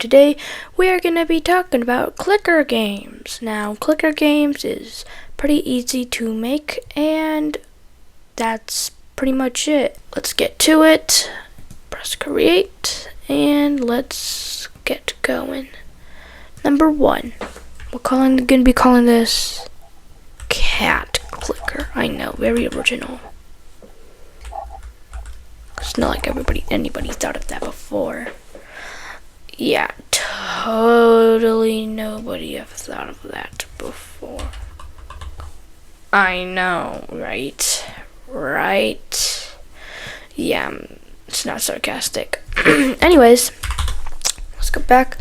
today we are going to be talking about clicker games. Now, clicker games is pretty easy to make, and that's pretty much it. Let's get to it. Press create, and let's get going. Number 1, we're going to be calling this cat clicker. I know, very original. It's not like anybody thought of that before. Yeah, totally nobody have thought of that before. I know, right? Right? Yeah, it's not sarcastic. Anyways, let's go back.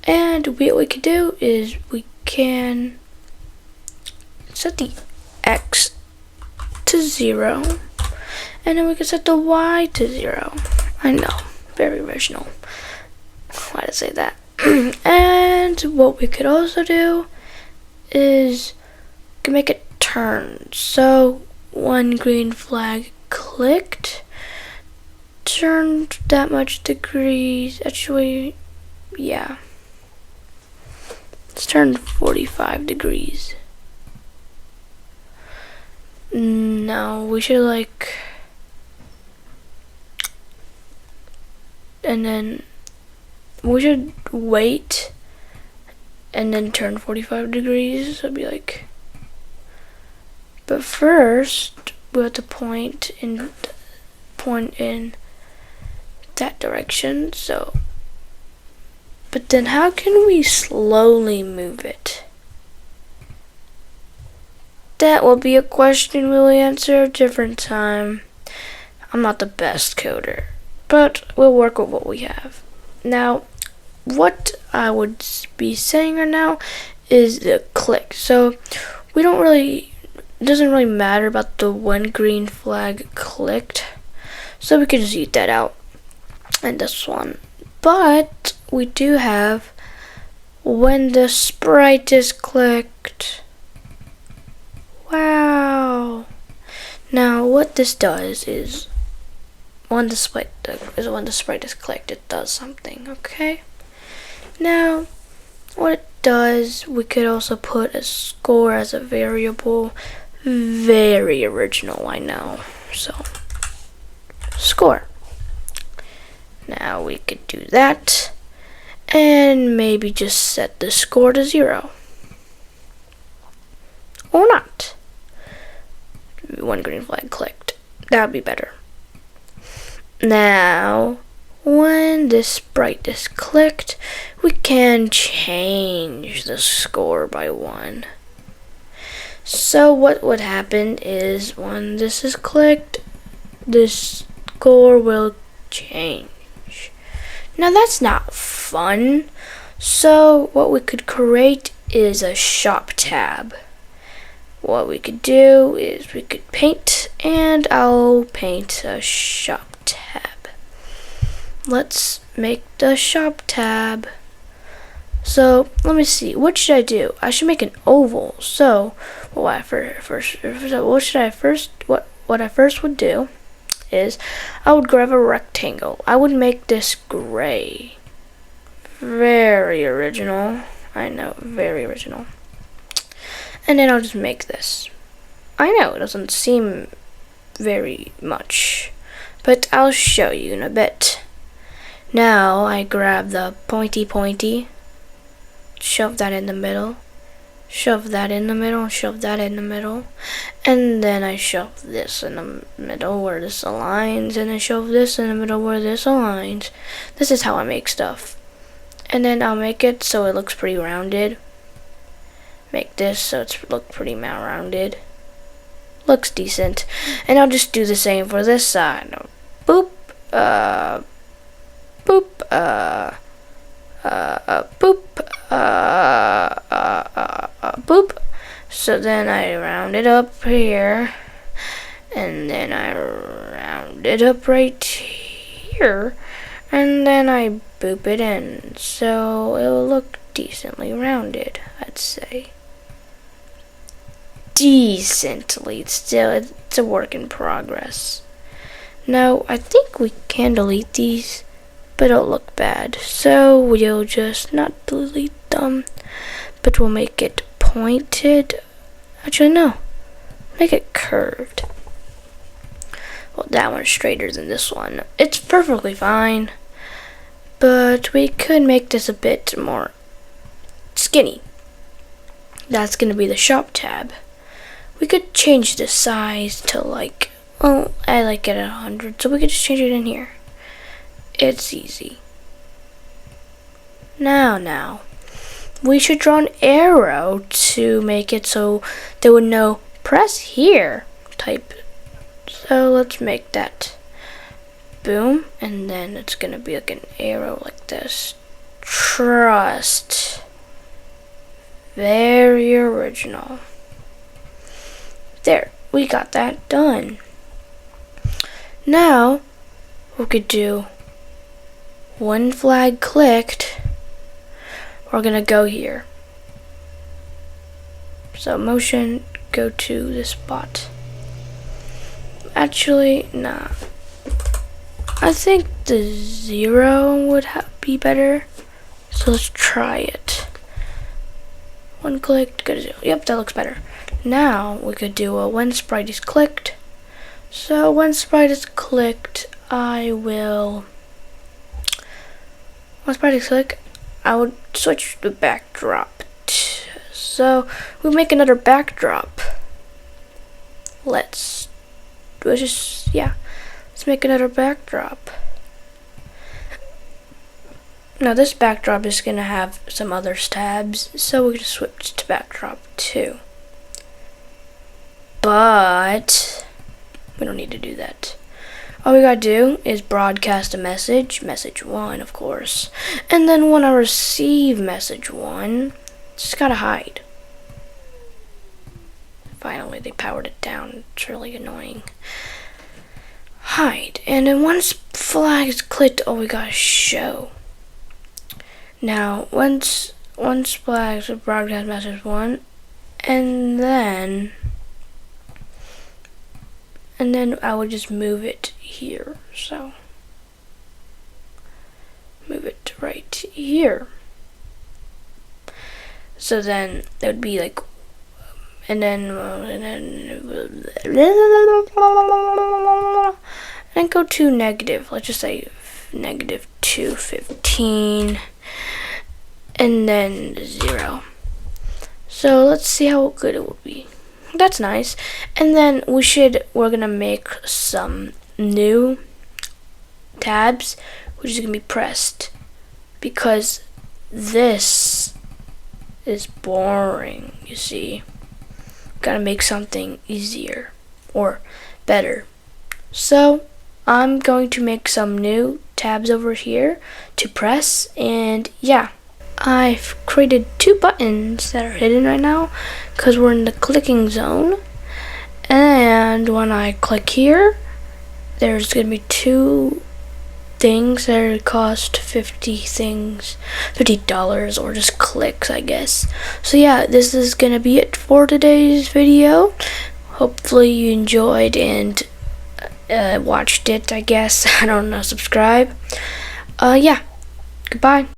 And what we can do is we can set the X to 0. And then we can set the Y to 0. I know, very original. Why did I say that? And what we could also do is we can make it turn. So one green flag clicked, turned that much degrees. Actually, yeah. It's turned 45 degrees. No, we should and then we should wait and then turn 45 degrees. So it'd be but first we have to point in that direction. So, but then how can we slowly move it? That will be a question we'll answer a different time. I'm not the best coder, but we'll work with what we have. Now, what I would be saying right now is the click. So it doesn't really matter about the one green flag clicked. So we could just eat that out and this one. But we do have when the sprite is clicked. Wow. Now what this does is when the sprite is clicked, it does something, okay? Now, what it does, we could also put a score as a variable. Very original, I know. So, score. Now we could do that, and maybe just set the score to 0. Or not. One green flag clicked. That would be better. Now, when the sprite is clicked, we can change the score by 1. So what would happen is when this is clicked, the score will change. Now that's not fun. So what we could create is a shop tab. What we could do is we could paint, and I'll paint a shop tab. Let's make the shop tab. So let me see, what should I do? I should make an oval. So what I first would do is I would grab a rectangle. I would make this gray. Very original. I know, very original. And then I'll just make this. I know it doesn't seem very much, but I'll show you in a bit. Now I grab the pointy, shove that in the middle, shove that in the middle, shove that in the middle, and then I shove this in the middle where this aligns, and then shove this in the middle where this aligns. This is how I make stuff. And then I'll make it so it looks pretty rounded. Make this so it's look pretty rounded. Looks decent. And I'll just do the same for this side. Boop, boop, boop, boop. So then I round it up here, and then I round it up right here, and then I boop it in, so it'll look decently rounded, I'd say. Decently, still, it's a work in progress. Now, I think we can delete these, but it'll look bad. So we'll just not delete them, but we'll make it pointed. Actually, no, make it curved. Well, that one's straighter than this one. It's perfectly fine, but we could make this a bit more skinny. That's gonna be the shop tab. We could change the size to like, oh, I like it at 100, so we could just change it in here. It's easy. Now, we should draw an arrow to make it so they would know press here type. So let's make that. Boom, and then it's gonna be like an arrow like this. Trust. Very original. There, we got that done. Now, we could do one flag clicked. We're gonna go here. So motion, go to this spot. Actually, nah. I think the 0 would be better. So let's try it. One clicked, go to 0. Yep, that looks better. Now we could do a when sprite is clicked. So when sprite is clicked, I would switch the backdrop. So we'll make another backdrop. Let's make another backdrop. Now this backdrop is gonna have some other tabs, so we just switch to backdrop 2. But we don't need to do that. All we gotta do is broadcast a message 1 of course, and then when I receive message 1, just gotta hide. Finally they powered it down, it's really annoying. Hide, and then once flag is clicked, we gotta show. Now once flags will broadcast message 1, and then I would just move it here. So move it right here. So then it would be like, and then go to negative. Let's just say negative 215, and then 0. So let's see how good it will be. That's nice. And then we're gonna make some new tabs, which is gonna be pressed, because this is boring, you see. Gotta make something easier or better. So I'm going to make some new tabs over here to press, and yeah. I've created 2 buttons that are hidden right now because we're in the clicking zone, and when I click here, there's gonna be 2 things that cost $50 or just clicks, I guess. So yeah, this is gonna be it for today's video. Hopefully you enjoyed and watched it, I guess. I don't know, subscribe. Yeah, goodbye.